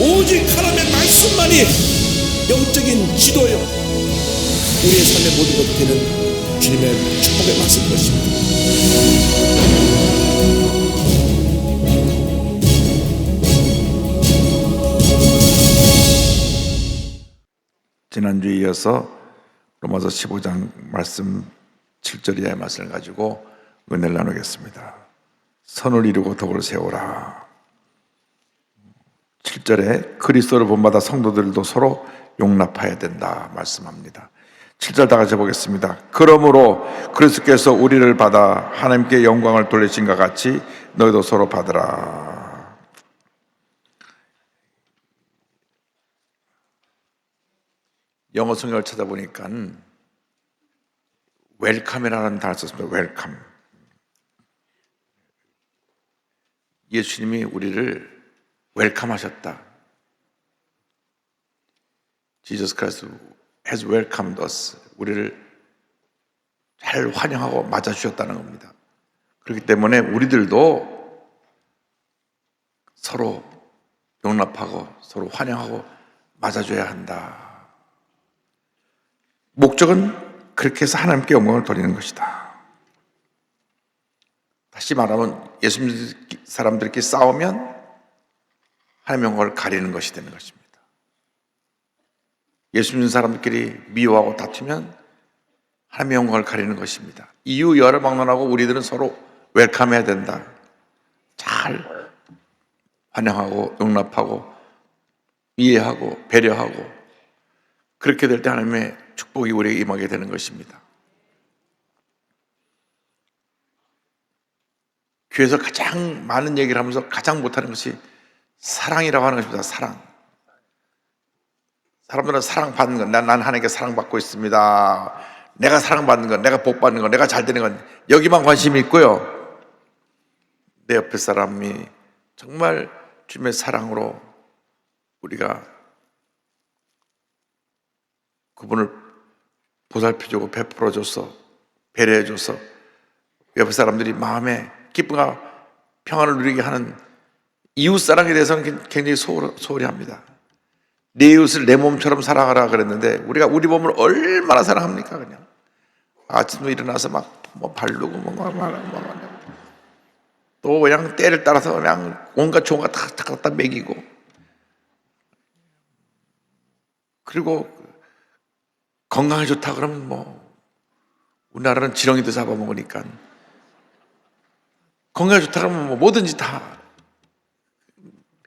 오직 하나님의 말씀만이 영적인 지도요, 우리의 삶의 모든 것이 되는 주님의 축복의 말씀인 것입니다. 지난주에 이어서 로마서 15장 말씀 7절 이하의 말씀을 가지고 은혜를 나누겠습니다. 선을 이루고 덕을 세우라. 7절에 그리스도를 본받아 성도들도 서로 용납해야 된다 말씀합니다. 7절 다 같이 보겠습니다. 그러므로 그리스도께서 우리를 받아 하나님께 영광을 돌리신 것 같이 너희도 서로 받으라. 영어 성경을 찾아보니까 웰컴이라는 단어를 썼습니다. 웰컴. 예수님이 우리를 웰컴하셨다. Jesus Christ has welcomed us. 우리를 잘 환영하고 맞아주셨다는 겁니다. 그렇기 때문에 우리들도 서로 용납하고 서로 환영하고 맞아줘야 한다. 목적은 그렇게 해서 하나님께 영광을 돌리는 것이다. 다시 말하면 예수 믿는 사람들끼리 싸우면 하나님의 영광을 가리는 것이 되는 것입니다. 예수 믿는 사람들끼리 미워하고 다투면 하나님의 영광을 가리는 것입니다. 이유 여러 막론하고 우리들은 서로 웰컴해야 된다. 잘 환영하고 용납하고 이해하고 배려하고, 그렇게 될 때 하나님의 축복이 우리에게 임하게 되는 것입니다. 교회에서 가장 많은 얘기를 하면서 가장 못하는 것이 사랑이라고 하는 것입니다. 사랑. 사람들은 사랑받는 것, 난 하나님께 사랑받고 있습니다. 내가 사랑받는 것, 내가 복받는 것, 내가 잘 되는 것, 여기만 관심이 있고요. 내 옆에 사람이 정말 주님의 사랑으로 우리가 그분을 보살펴주고 베풀어줘서 배려해줘서 옆에 사람들이 마음에 기쁨과 평안을 누리게 하는 이웃사랑에 대해서는 굉장히 소홀히 합니다. 내 이웃을 내 몸처럼 사랑하라 그랬는데 우리가 우리 몸을 얼마나 사랑합니까? 그냥 아침에 일어나서 막 뭐 바르고 또 그냥 때를 따라서 그냥 온갖 좋은 거 다 갖다 먹이고, 그리고 건강에 좋다 그러면 뭐 우리나라는 지렁이도 잡아먹으니까 건강에 좋다 그러면 뭐 뭐든지 다.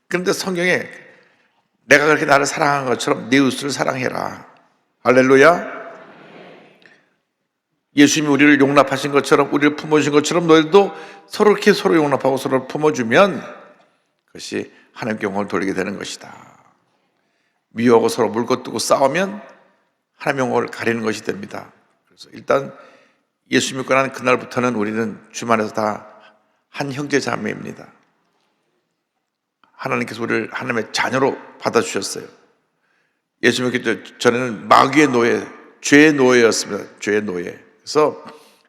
그런데 성경에 내가 그렇게 나를 사랑한 것처럼 내 이웃을 사랑해라. 할렐루야. 예수님이 우리를 용납하신 것처럼, 우리를 품어주신 것처럼 너희도 서로 이렇게 서로 용납하고 서로 품어주면 그것이 하나님께 영광을 돌리게 되는 것이다. 미워하고 서로 물고 뜨고 싸우면 하나님의 영광을 가리는 것이 됩니다. 그래서 일단 예수 믿고 난 그날부터는 우리는 주만에서 다 한 형제 자매입니다. 하나님께서 우리를 하나님의 자녀로 받아주셨어요. 예수 믿기 전에는 마귀의 노예, 죄의 노예였습니다. 죄의 노예. 그래서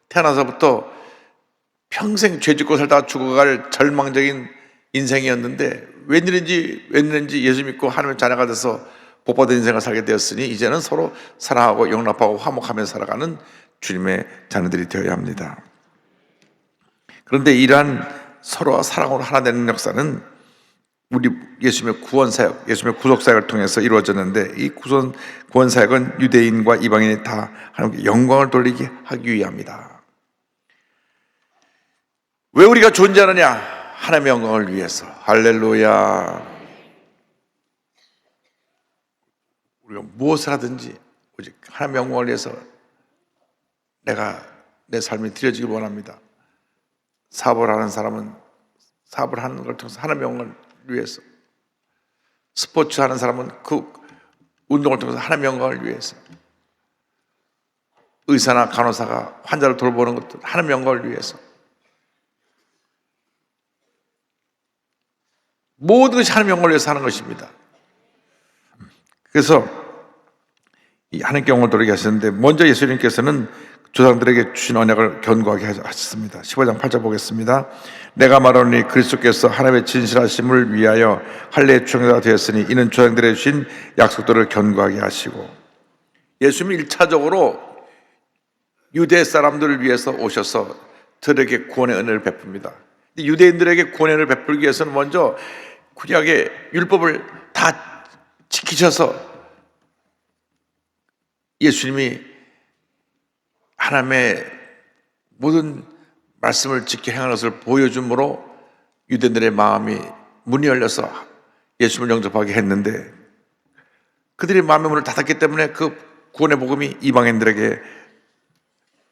태어나서부터 평생 죄 짓고 살다가 죽어갈 절망적인 인생이었는데 웬일인지 예수 믿고 하나님의 자녀가 돼서 복받은 인생을 살게 되었으니 이제는 서로 사랑하고 용납하고 화목하며 살아가는 주님의 자녀들이 되어야 합니다. 그런데 이러한 서로와 사랑으로 하나 되는 역사는 우리 예수님의 구원사역, 예수님의 구속사역을 통해서 이루어졌는데, 이 구원사역은 유대인과 이방인이 다 하나님께 영광을 돌리게 하기 위함이다. 왜 우리가 존재하느냐? 하나님의 영광을 위해서. 할렐루야. 우리가 무엇을 하든지 오직 하나님의 영광을 위해서 내가 내 삶이 드려지길 원합니다. 사업을 하는 사람은 사업을 하는 걸 통해서 하나님의 영광을 위해서, 스포츠 하는 사람은 그 운동을 통해서 하나님의 영광을 위해서, 의사나 간호사가 환자를 돌보는 것도 하나님의 영광을 위해서, 모든 것이 하나님의 영광을 위해서 하는 것입니다. 그래서 이 하나님께 영광을 돌리게 하셨는데, 먼저 예수님께서는 조상들에게 주신 언약을 견고하게 하셨습니다. 15장 8절 보겠습니다. 내가 말하노니 그리스도께서 하나님의 진실하심을 위하여 할례의 주체가 되었으니 이는 조상들에게 주신 약속들을 견고하게 하시고, 예수님이 1차적으로 유대 사람들을 위해서 오셔서 들에게 구원의 은혜를 베풉니다. 유대인들에게 구원의 은혜를 베풀기 위해서는 먼저 구약의 율법을 다 지키셔서 예수님이 하나님의 모든 말씀을 지켜 행하는 것을 보여줌으로 유대인들의 마음이 문이 열려서 예수님을 영접하게 했는데, 그들이 마음의 문을 닫았기 때문에 그 구원의 복음이 이방인들에게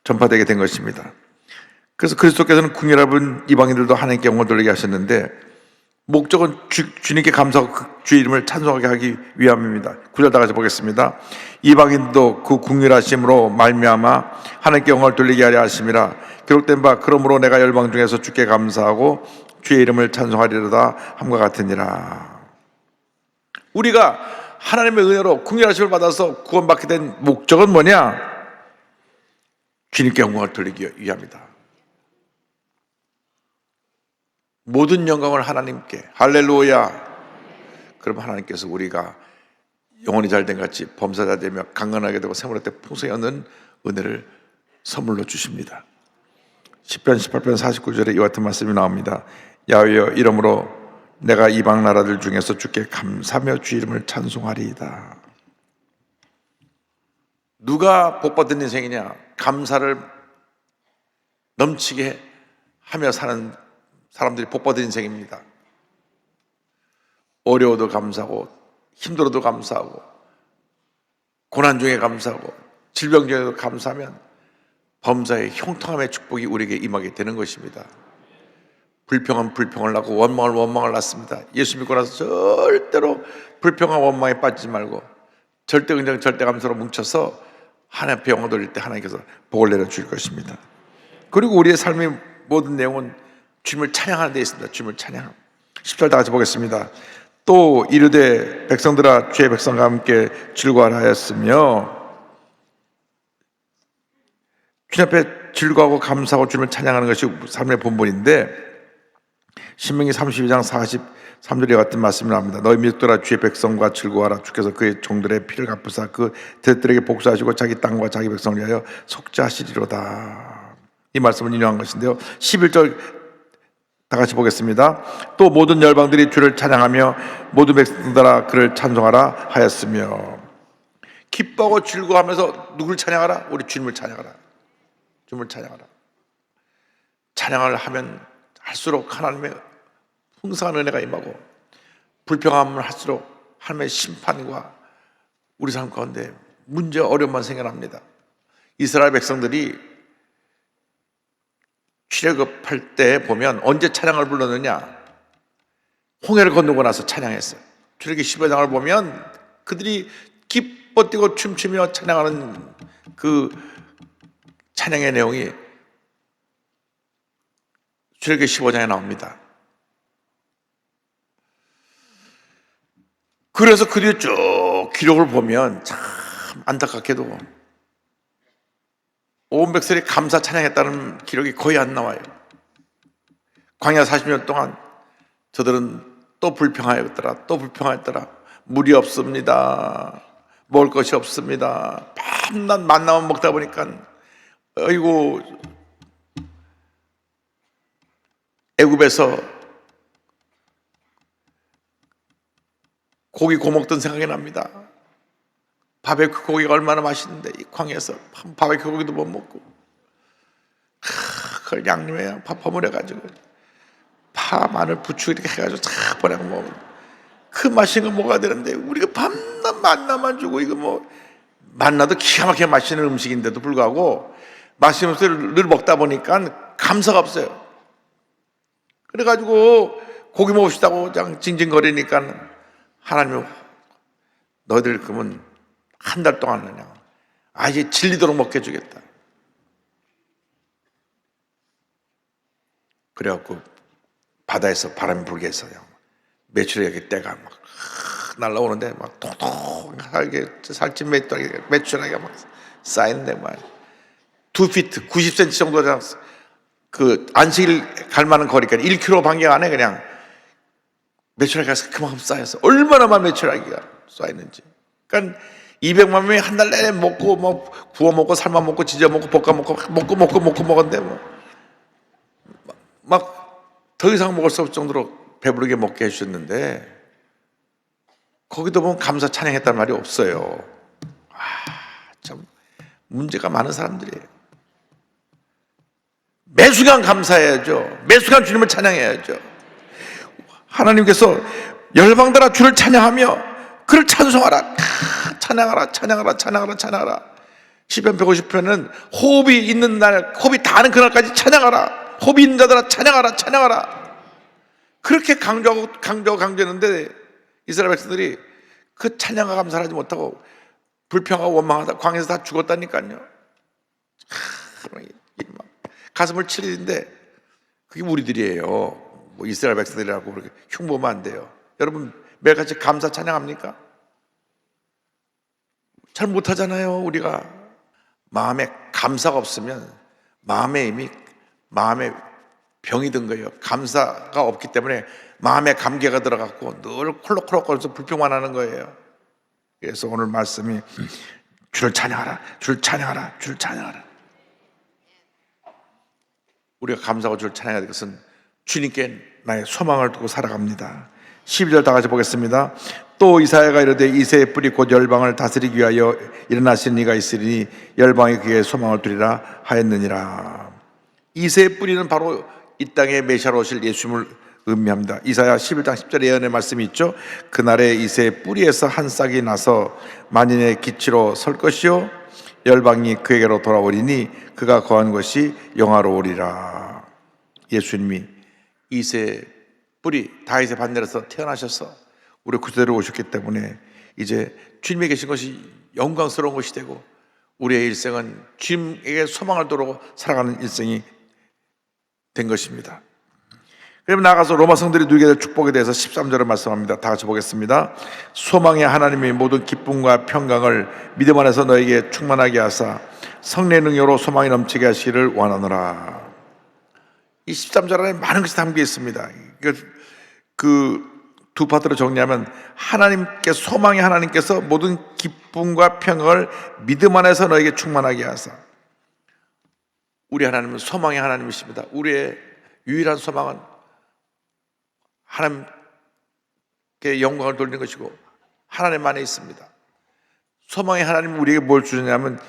전파되게 된 것입니다. 그래서 그리스도께서는 궁핍한 이방인들도 하나님께 영광을 돌리게 하셨는데, 목적은 주님께 감사하고 그 주의 이름을 찬송하게 하기 위함입니다. 9절 다 같이 보겠습니다. 이방인도 그 궁휼하심으로 말미암아 하나님께 영광을 돌리게 하려 하심이라. 기록된 바 그러므로 내가 열방 중에서 주께 감사하고 주의 이름을 찬송하리로다 함과 같으니라. 우리가 하나님의 은혜로 궁휼하심을 받아서 구원받게 된 목적은 뭐냐? 주님께 영광을 돌리기 위함이다. 모든 영광을 하나님께. 할렐루야. 그럼 하나님께서 우리가 영혼이 잘된 같이 범사자 되며 강건하게 되고 생물할 때 풍성히 얻는 은혜를 선물로 주십니다. 시편 18편 49절에 이와 같은 말씀이 나옵니다. 야훼여 이러므로 내가 이방 나라들 중에서 주께 감사하며 주 이름을 찬송하리이다. 누가 복받은 인생이냐? 감사를 넘치게 하며 사는 사람들이 복받은 인생입니다. 어려워도 감사하고 힘들어도 감사하고 고난 중에 감사하고 질병 중에도 감사하면 범사의 형통함의 축복이 우리에게 임하게 되는 것입니다. 불평은 불평을 낳고 원망은 원망을 낳습니다. 예수 믿고 나서 절대로 불평과 원망에 빠지지 말고 절대 긍정 절대 감사로 뭉쳐서 하나님 앞에 영광 돌릴 때 하나님께서 복을 내려줄 것입니다. 그리고 우리의 삶의 모든 내용은 주님을 찬양하는 데 있습니다. 주님을 찬양. 10절 다 같이 보겠습니다. 또 이르되 백성들아 주의 백성과 함께 즐거워하라 하였으며, 주님 앞에 즐거워하고 감사하고 주님을 찬양하는 것이 삶의 본분인데, 신명기 32장 43절에 같은 말씀이 나옵니다. 너희 민족들아 주의 백성과 즐거워하라. 주께서 그의 종들의 피를 갚으사 그 대들에게 복수하시고 자기 땅과 자기 백성을 위하여 속죄하시리로다. 이 말씀을 인용한 것인데요, 11절 다 같이 보겠습니다. 또 모든 열방들이 주를 찬양하며 모든 백성들아 그를 찬송하라 하였으며. 기뻐하고 즐거워하면서 누구를 찬양하라? 우리 주님을 찬양하라. 주님을 찬양하라. 찬양을 하면 할수록 하나님의 풍성한 은혜가 임하고, 불평함을 할수록 하나님의 심판과 우리 삶 가운데 문제 어려움만 생겨납니다. 이스라엘 백성들이 출애굽할 때 보면 언제 찬양을 불렀느냐? 홍해를 건너고 나서 찬양했어요. 출애굽기 15장을 보면 그들이 기뻐 뛰고 춤추며 찬양하는 그 찬양의 내용이 출애굽기 15장에 나옵니다. 그래서 그 뒤에 쭉 기록을 보면 참 안타깝게도 온 백성이 감사 찬양했다는 기록이 거의 안 나와요. 광야 40년 동안 저들은 또 불평하였더라, 또 불평하였더라. 물이 없습니다. 먹을 것이 없습니다. 밤낮 만나만 먹다 보니까 아이고, 애굽에서 고기 구워 먹던 생각이 납니다. 바베큐 고기가 얼마나 맛있는데 이 광야에서 바베큐 고기도 못 먹고, 그걸 양념에 밥 버무려가지고 파, 마늘, 부추 이렇게 해가지고 쫙 보내고 먹으면 그 맛있는 거 먹어야 되는데, 우리가 밤낮 만나만 주고, 이거 뭐 만나도 기가 막히게 맛있는 음식인데도 불구하고 맛있는 음식을 늘 먹다 보니까 감사가 없어요. 그래가지고 고기 먹읍시다고 그냥 징징거리니까 하나님이 너희들 그러면 한 달 동안 그냥 아예 질리도록 먹게 해주겠다. 그래갖고 바다에서 바람이 불게 해서 메추라기 떼가 막 날라오는데 막 통통하게 살찐 메추라기가 막 쌓이는데 막 2피트 90cm 정도 되는 그 안식일 갈 만한 거리까 1km 반경 안에 그냥 매출하기가 그만큼 쌓여서 얼마나 많은 매출하기가 쌓였는지. 그러니까 200만 명이 한 달 내내 먹고 뭐 구워 먹고 삶아 먹고 지져 먹고 볶아 먹고 먹었는데 막 더 이상 먹을 수 없을 정도로 배부르게 먹게 해주셨는데 거기도 보면 감사 찬양했단 말이 없어요. 참 문제가 많은 사람들이에요. 매 순간 감사해야죠. 매 순간 주님을 찬양해야죠. 하나님께서 열방들아 주를 찬양하며 그를 찬송하라. 찬양하라. 시편 150편은 호흡이 있는 날, 호흡이 닿는 그날까지 찬양하라. 호흡이 있는 자들아 찬양하라. 그렇게 강조했는데 이스라엘 백성들이 그 찬양과 감사를 하지 못하고 불평하고 원망하다 광야에서 다 죽었다니까요. 가슴을 칠 일인데 그게 우리들이에요. 뭐 이스라엘 백성들이라고 그렇게 흉보면 안 돼요. 여러분 매일같이 감사 찬양합니까? 잘 못하잖아요. 우리가 마음에 감사가 없으면 마음에 병이 든 거예요. 감사가 없기 때문에 마음에 감개가 들어갔고 늘 콜록콜록거려서 불평만 하는 거예요. 그래서 오늘 말씀이 주를 찬양하라. 우리가 감사하고 주를 찬양해야 될 것은 주님께 나의 소망을 두고 살아갑니다. 12절 다 같이 보겠습니다. 또 이사야가 이르되 이새의 뿌리 곧 열방을 다스리기 위하여 일어나신 이가 있으리니 열방이 그의 소망을 두리라 하였느니라. 이새의 뿌리는 바로 이 땅에 메시아로 오실 예수님을 의미합니다. 이사야 11장 10절에 예언의 말씀이 있죠. 그날에 이새의 뿌리에서 한 싹이 나서 만인의 기치로 설 것이요 열방이 그에게로 돌아오리니 그가 거한 것이 영화로우리라. 예수님이 이새의 뿌리 다윗의 반열에서 태어나셔서 우리 구세로 오셨기 때문에 이제 주님에 계신 것이 영광스러운 것이 되고 우리의 일생은 주님에게 소망을 두고 살아가는 일생이 된 것입니다. 그러면 나가서 로마 성들이 누리게 될 축복에 대해서 13절을 말씀합니다. 다 같이 보겠습니다. 소망의 하나님이 모든 기쁨과 평강을 믿음 안에서 너에게 충만하게 하사 성령의 능력으로 소망이 넘치게 하시기를 원하노라. 이 13절 안에 많은 것이 담겨 있습니다. 그 두 파트로 정리하면 소망의 하나님께서 모든 기쁨과 평강을 믿음 안에서 너에게 충만하게 하사. 우리 하나님은 소망의 하나님이십니다. 우리의 유일한 소망은 하나님께 영광을 돌리는 것이고 하나님 안에 있습니다. 소망의 하나님은 우리에게 뭘 주느냐면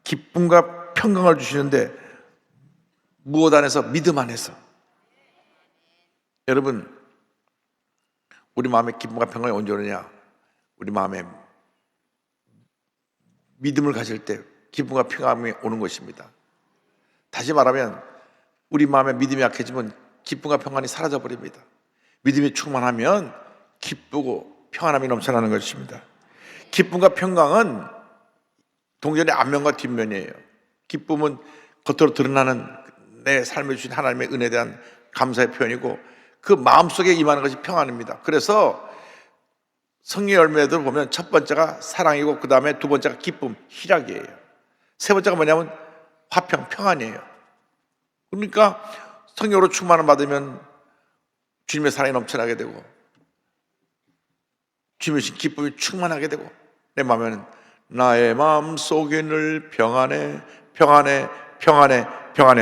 기쁨과 평강을 주시는데 무엇 안에서? 믿음 안에서. 여러분 우리 마음에 기쁨과 평강이 언제 오느냐? 우리 마음에 믿음을 가질 때 기쁨과 평강이 오는 것입니다. 다시 말하면 우리 마음에 믿음이 약해지면 기쁨과 평안이 사라져 버립니다. 믿음이 충만하면 기쁘고 평안함이 넘쳐나는 것입니다. 기쁨과 평강은 동전의 앞면과 뒷면이에요. 기쁨은 겉으로 드러나는 내 삶에 주신 하나님의 은혜에 대한 감사의 표현이고 그 마음속에 임하는 것이 평안입니다. 그래서 성령 열매들 보면 첫 번째가 사랑이고 그 다음에 두 번째가 기쁨, 희락이에요. 세 번째가 뭐냐면 화평, 평안이에요. 그러니까 성령으로 충만을 받으면 주님의 사랑이 넘쳐나게 되고 주님의 기쁨이 충만하게 되고 내 마음에는 나의 마음 속에 늘 평안해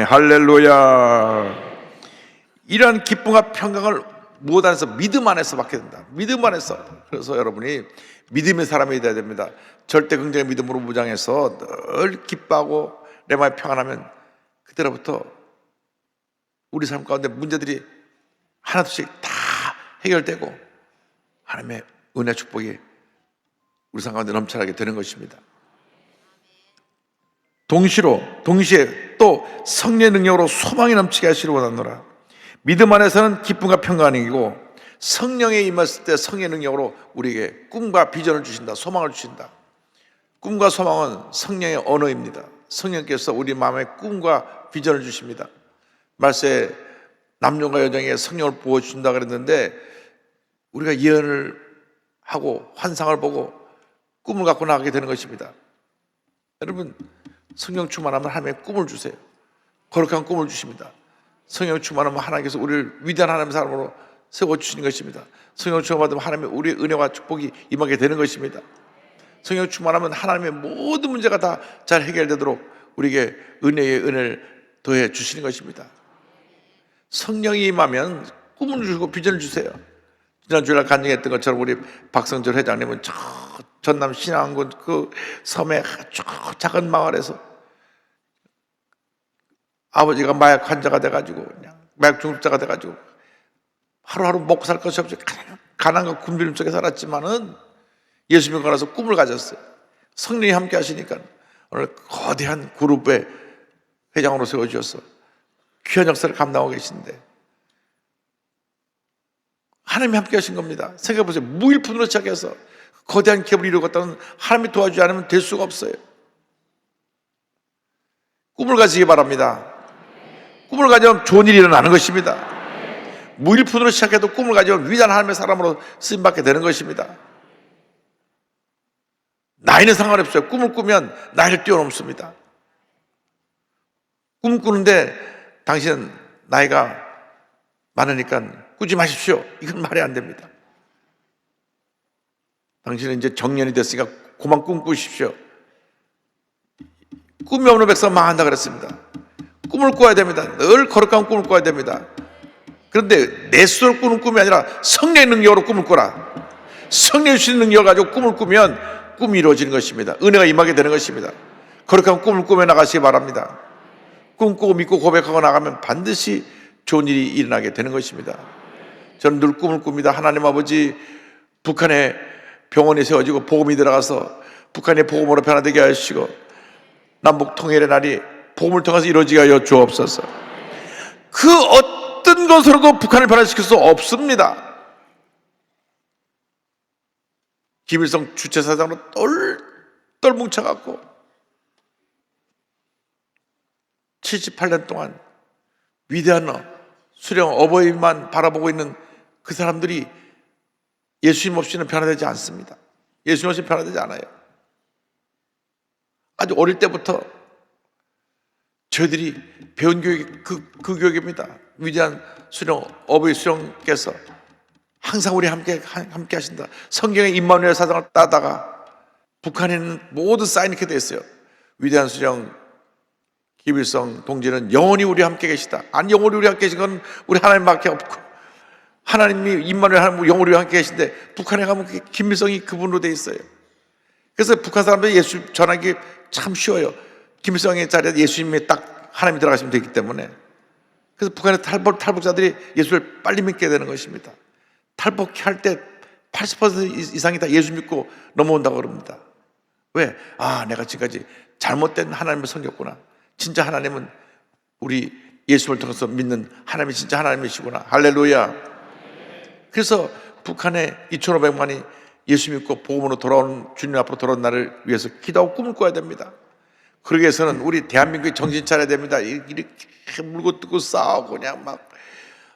할렐루야. 이러한 기쁨과 평강을 무엇 안에서? 믿음 안에서 받게 된다. 믿음 안에서. 그래서 여러분이 믿음의 사람이 되어야 됩니다. 절대 긍정의 믿음으로 무장해서 늘 기뻐하고 내 마음이 평안하면 그때로부터 우리 삶 가운데 문제들이 하나둘씩 다 해결되고 하나님의 은혜 축복이 우리 삶 가운데 넘쳐나게 되는 것입니다. 동시에 또 성령의 능력으로 소망이 넘치게 하시기를 원하노라. 믿음 안에서는 기쁨과 평강이고 성령에 임했을 때 성령의 능력으로 우리에게 꿈과 비전을 주신다. 소망을 주신다. 꿈과 소망은 성령의 언어입니다. 성령께서 우리 마음에 꿈과 비전을 주십니다. 말세에 남녀가 여정에게 성령을 부어주신다 그랬는데 우리가 예언을 하고 환상을 보고 꿈을 갖고 나가게 되는 것입니다. 여러분 성령 충만하면 하나님의 꿈을 주세요. 거룩한 꿈을 주십니다. 성령 충만하면 하나님께서 우리를 위대한 하나님의 사람으로 세워주시는 것입니다. 성령 충만하면 하나님의 우리의 은혜와 축복이 임하게 되는 것입니다. 성령 충만하면 하나님의 모든 문제가 다 잘 해결되도록 우리에게 은혜의 은혜를 더해 주시는 것입니다. 성령이 임하면 꿈을 주시고 비전을 주세요. 지난 주일날 간증했던 것처럼 우리 박성철 회장님은 저 전남 신안군 그 섬의 저 작은 마을에서 아버지가 마약 환자가 돼가지고 그냥 마약 중독자가 돼가지고 하루하루 먹고 살 것이 없이 가난과 굶주림 속에 살았지만은 예수 믿고 나서 꿈을 가졌어요. 성령이 함께 하시니까 오늘 거대한 그룹의 회장으로 세워주셔서 귀한 역사를 감당하고 계신데 하나님이 함께 하신 겁니다. 생각해보세요. 무일푼으로 시작해서 거대한 기업을 이루었다는 하나님이 도와주지 않으면 될 수가 없어요. 꿈을 가지기 바랍니다. 꿈을 가지면 좋은 일이 일어나는 것입니다. 무일푼으로 시작해도 꿈을 가지면 위대한 하나님의 사람으로 쓰임받게 되는 것입니다. 나이는 상관없어요. 꿈을 꾸면 나이를 뛰어넘습니다. 꿈을 꾸는데 당신은 나이가 많으니까 꾸지 마십시오. 이건 말이 안 됩니다. 당신은 이제 정년이 됐으니까 그만 꿈꾸십시오. 꿈이 없는 백성 망한다 그랬습니다. 꿈을 꿔야 됩니다. 늘 거룩한 꿈을 꿔야 됩니다. 그런데 내 스스로 꾸는 꿈이 아니라 성령의 능력으로 꿈을 꿔라. 성령이 주시는 능력을 가지고 꿈을 꾸면 꿈이 이루어지는 것입니다. 은혜가 임하게 되는 것입니다. 거룩한 꿈을 꾸며 나가시기 바랍니다. 꿈꾸고 믿고 고백하고 나가면 반드시 좋은 일이 일어나게 되는 것입니다. 저는 늘 꿈을 꿉니다. 하나님 아버지, 북한에 병원이 세워지고 복음이 들어가서 북한이 복음으로 변화되게 하시고 남북 통일의 날이 복음을 통해서 이루어지게 하여 주옵소서. 그 어떤 것으로도 북한을 변화시킬 수 없습니다. 김일성 주체사장으로 똘똘 뭉쳐갖고 78년 동안 위대한 수령 어버이만 바라보고 있는 그 사람들이 예수님 없이는 변화되지 않습니다. 예수님 없이는 변화되지 않아요. 아주 어릴 때부터 저희들이 배운 교육이 그 교육입니다. 위대한 수령 어버이 수령께서 항상 우리 함께 하신다. 성경의 임마누엘 사상을 따다가 북한에 있는 모든 사인이 이렇게 되어 있어요. 위대한 수령 김일성 동지는 영원히 우리 함께 계시다. 아니, 영원히 우리 함께 계신 건 우리 하나님밖에 없고 하나님이 임마누엘 하나님 영원히 우리 함께 계신데 북한에 가면 김일성이 그분으로 되어 있어요. 그래서 북한 사람들이 예수 전하기 참 쉬워요. 김일성의 자리에 예수님이 딱 하나님이 들어가시면 되기 때문에. 그래서 북한의 탈북자들이 예수를 빨리 믿게 되는 것입니다. 탈북할 때 80% 이상이 다 예수 믿고 넘어온다고 그럽니다. 왜? 아, 내가 지금까지 잘못된 하나님을 섬겼구나. 진짜 하나님은 우리 예수를 통해서 믿는 하나님이 진짜 하나님이시구나. 할렐루야. 그래서 북한의 2,500만이 예수 믿고 복음으로 돌아온 주님 앞으로 돌아온 날을 위해서 기도하고 꿈을 꿔야 됩니다. 그러기 위해서는 우리 대한민국이 정신 차려야 됩니다. 이렇게 물고 뜯고 싸우고 그냥 막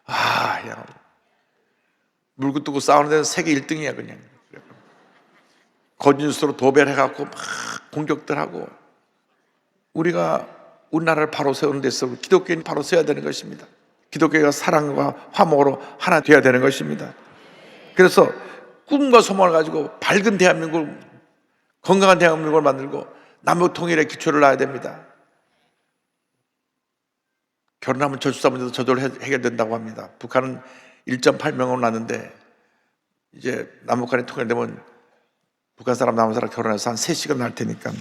그냥 물고 뜯고 싸우는 데는 세계 1등이야 그냥. 거짓뉴스로 도배를 해갖고 막 공격들 하고 우리가 우리나라를 바로 세우는 데서 기독교인이 바로 세워야 되는 것입니다. 기독교가 사랑과 화목으로 하나 되어야 되는 것입니다. 그래서 꿈과 소망을 가지고 밝은 대한민국, 건강한 대한민국을 만들고 남북 통일의 기초를 놔야 됩니다. 결혼하면 저출산 문제도 저절로 해결된다고 합니다. 북한은 1.8명으로 났는데 이제 남북 간이 통일되면 북한 사람 남한 사람 결혼해서 한 3시간 날 테니까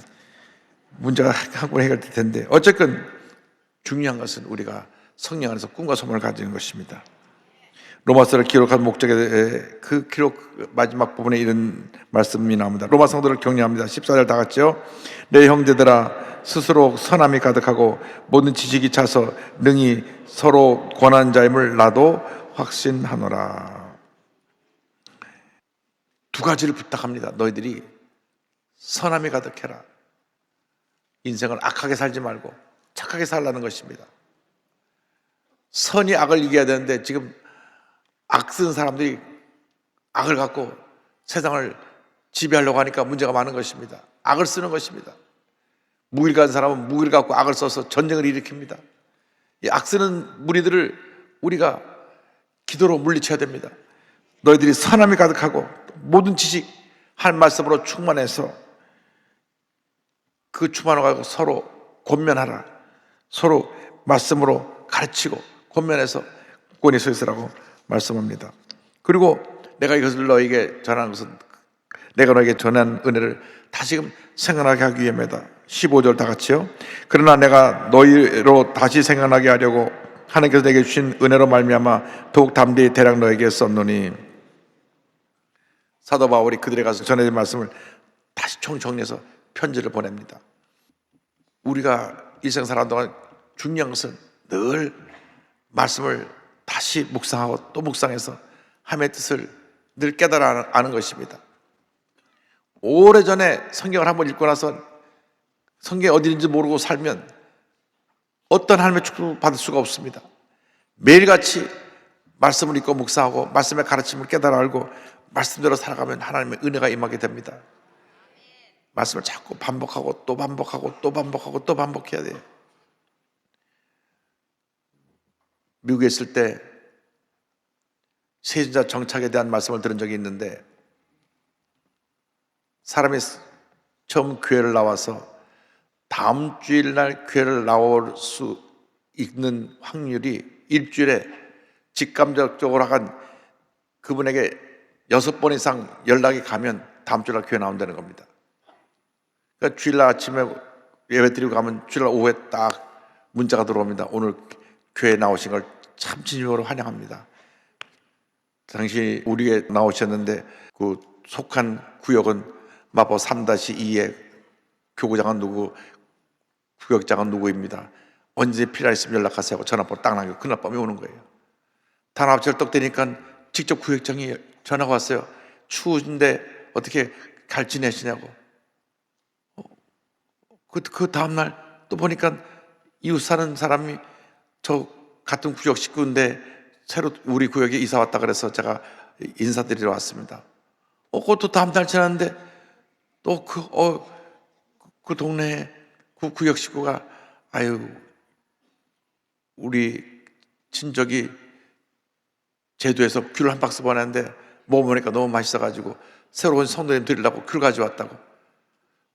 문제가 한꺼번에 해결될 텐데 어쨌든 중요한 것은 우리가 성령 안에서 꿈과 소망을 가지는 것입니다. 로마서를 기록한 목적의 그 기록 마지막 부분에 이런 말씀이 나옵니다. 로마 성도를 격려합니다. 14절 다 같이요. 내 형제들아 스스로 선함이 가득하고 모든 지식이 차서 능히 서로 권한 자임을 나도 확신하노라. 두 가지를 부탁합니다. 너희들이 선함이 가득해라. 인생을 악하게 살지 말고 착하게 살라는 것입니다. 선이 악을 이겨야 되는데 지금 악 쓰는 사람들이 악을 갖고 세상을 지배하려고 하니까 문제가 많은 것입니다. 악을 쓰는 것입니다. 무기를 가진 사람은 무기를 갖고 악을 써서 전쟁을 일으킵니다. 이 악쓰는 무리들을 우리가 기도로 물리쳐야 됩니다. 너희들이 선함이 가득하고 모든 지식 할 말씀으로 충만해서 그 충만을 가지고 서로 권면하라. 서로 말씀으로 가르치고 권면해서 권위 서 있으라고 말씀합니다. 그리고 내가 이것을 너에게 전한 것은 내가 너에게 전한 은혜를 다시금 생각나게 하기 위함이다. 15절 다 같이요. 그러나 내가 너희로 다시 생각나게 하려고 하나님께서 내게 주신 은혜로 말미암아 더욱 담대히 대략 너에게 썼노니. 사도 바울이 그들에 가서 전해진 말씀을 다시 총정리해서 편지를 보냅니다. 우리가 일생 살아가는 동안 중요한 것은 늘 말씀을 다시 묵상하고 또 묵상해서 하나님의 뜻을 늘 깨달아 아는 것입니다. 오래전에 성경을 한번 읽고 나서 성경이 어디인지 모르고 살면 어떤 하나님의 축복을 받을 수가 없습니다. 매일같이 말씀을 읽고 묵상하고 말씀의 가르침을 깨달아 알고 말씀대로 살아가면 하나님의 은혜가 임하게 됩니다. 말씀을 자꾸 반복하고 또 반복하고 또 반복하고 또 반복해야 돼요. 미국에 있을 때 세신자 정착에 대한 말씀을 들은 적이 있는데, 사람이 처음 교회를 나와서 다음 주일날 교회를 나올 수 있는 확률이 일주일에 직감적으로 한 그분에게 6번 이상 연락이 가면 다음 주일날 교회 나온다는 겁니다. 그러니까 주일날 아침에 예배 드리고 가면 주일날 오후에 딱 문자가 들어옵니다. 오늘 교회 나오신 걸 참 진심으로 환영합니다. 당시 우리에 나오셨는데 그 속한 구역은 마포 3-2에 교구장은 누구, 구역장은 누구입니다. 언제 필요하시면 연락하세요 하고 전화번호 딱 남기고 그날 밤에 오는 거예요. 단합 절떡되니까 직접 구역장이 전화가 왔어요. 추우신데 어떻게 잘 지내시냐고. 그 다음날 또 보니까 이웃 사는 사람이 저 같은 구역 식구인데 새로 우리 구역에 이사 왔다 그래서 제가 인사드리러 왔습니다. 그것도 다음날 지났는데 또 그 동네에 그 구역 식구가 아유 우리 친척이 제주에서 귤 한 박스 보냈는데 먹어보니까 너무 맛있어가지고 새로운 성도님 드리려고 귤 가져왔다고.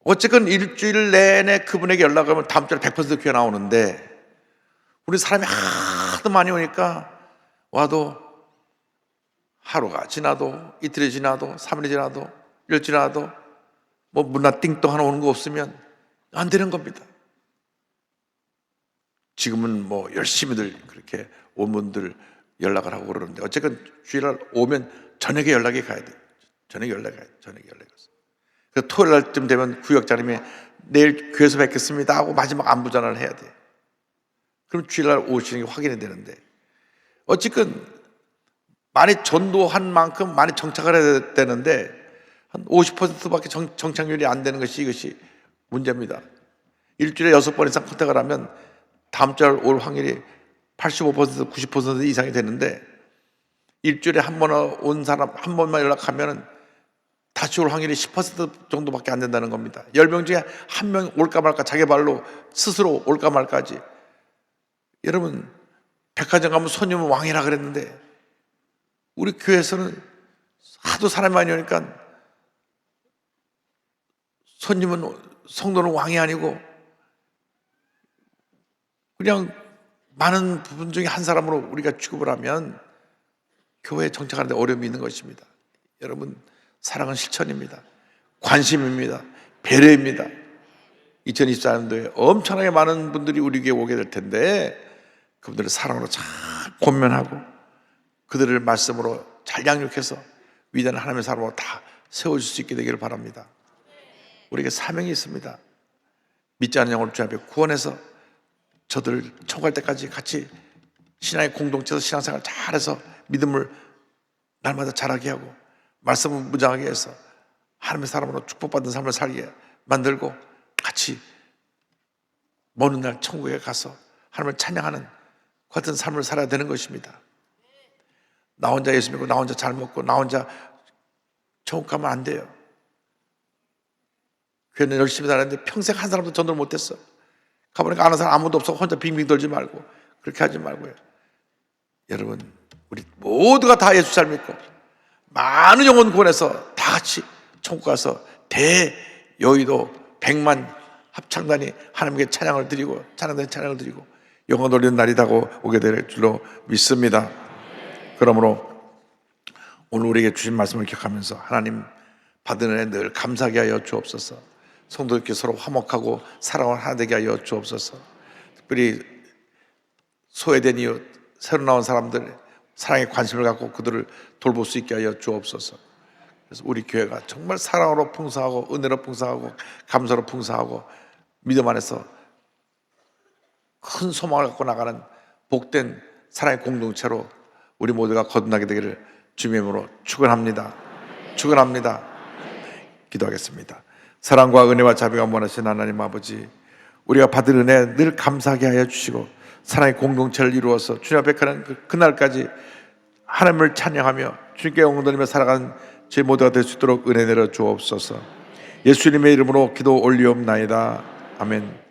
어쨌건 일주일 내내 그분에게 연락하면 다음 주에 100% 교회 나오는데 우리 사람이 하도 많이 오니까 와도 하루가 지나도 이틀이 지나도 3일이 지나도 1일 지나도 뭐 문화 띵동 하나 오는 거 없으면 안 되는 겁니다. 지금은 뭐 열심히들 그렇게 온 분들 연락을 하고 그러는데 어쨌든 주일날 오면 저녁에 연락이 가야 돼요. 저녁에 연락이 가야 돼요. 저녁에 연락이 가요. 그래서 토요일 날쯤 되면 구역장님이 내일 교회에서 뵙겠습니다 하고 마지막 안부 전화를 해야 돼요. 그럼 주일날 오시는 게 확인이 되는데 어쨌든 많이 전도한 만큼 많이 정착을 해야 되는데 한 50%밖에 정착률이 안 되는 것이 이것이 문제입니다. 일주일에 6번 이상 컨택을 하면 다음 주에 올 확률이 85% 90% 이상이 되는데 일주일에 한 번 온 사람 한 번만 연락하면 다시 올 확률이 10% 정도밖에 안 된다는 겁니다. 10명 중에 한 명 올까 말까 자기 발로 스스로 올까 말까지. 여러분 백화점 가면 손님은 왕이라 그랬는데 우리 교회에서는 하도 사람이 많이 오니까 손님은 성도는 왕이 아니고 그냥 많은 부분 중에 한 사람으로 우리가 취급을 하면 교회에 정착하는 데 어려움이 있는 것입니다. 여러분 사랑은 실천입니다. 관심입니다. 배려입니다. 2024년도에 엄청나게 많은 분들이 우리 교회에 오게 될 텐데 그분들을 사랑으로 잘 권면하고 그들을 말씀으로 잘 양육해서 위대한 하나님의 사람으로 다 세워줄 수 있게 되기를 바랍니다. 우리에게 사명이 있습니다. 믿지 않는 영혼을 주 앞에 구원해서 저들 청구할 때까지 같이 신앙의 공동체에서 신앙생활 잘해서 믿음을 날마다 자라게 하고 말씀을 무장하게 해서 하나님의 사람으로 축복받는 삶을 살게 만들고 같이 먼 날 천국에 가서 하나님을 찬양하는 같은 삶을 살아야 되는 것입니다. 나 혼자 예수 믿고 나 혼자 잘 먹고 나 혼자 천국 가면 안 돼요. 교회는 열심히 다녔는데 평생 한 사람도 전도를 못했어. 가보니까 아는 사람 아무도 없어. 혼자 빙빙 돌지 말고 그렇게 하지 말고요. 여러분, 우리 모두가 다 예수 잘 믿고 많은 영혼 구원해서 다 같이 천국 가서 대여의도 100만 합창단이 하나님께 찬양을 드리고 찬양을 드리고 영광 돌리는 날이라고 오게 될 줄로 믿습니다. 그러므로 오늘 우리에게 주신 말씀을 기억하면서 하나님 받은 은혜 늘 감사하게 하여 주옵소서. 성도들께 서로 화목하고 사랑을 하나 되게 하여 주옵소서. 특별히 소외된 이웃, 새로 나온 사람들 사랑에 관심을 갖고 그들을 돌볼 수 있게 하여 주옵소서. 그래서 우리 교회가 정말 사랑으로 풍성하고 은혜로 풍성하고 감사로 풍성하고 믿음 안에서 큰 소망을 갖고 나가는 복된 사랑의 공동체로 우리 모두가 거듭나게 되기를 주님의 이름으로 축원합니다. 기도하겠습니다. 사랑과 은혜와 자비가 원하신 하나님 아버지, 우리가 받은 은혜 늘 감사하게 하여 주시고 사랑의 공동체를 이루어서 주님 앞에 가는 그날까지 하나님을 찬양하며 주님께 영광 돌리며 살아가는 저희 모두가 될 수 있도록 은혜 내려 주옵소서. 예수님의 이름으로 기도 올리옵나이다. 아멘.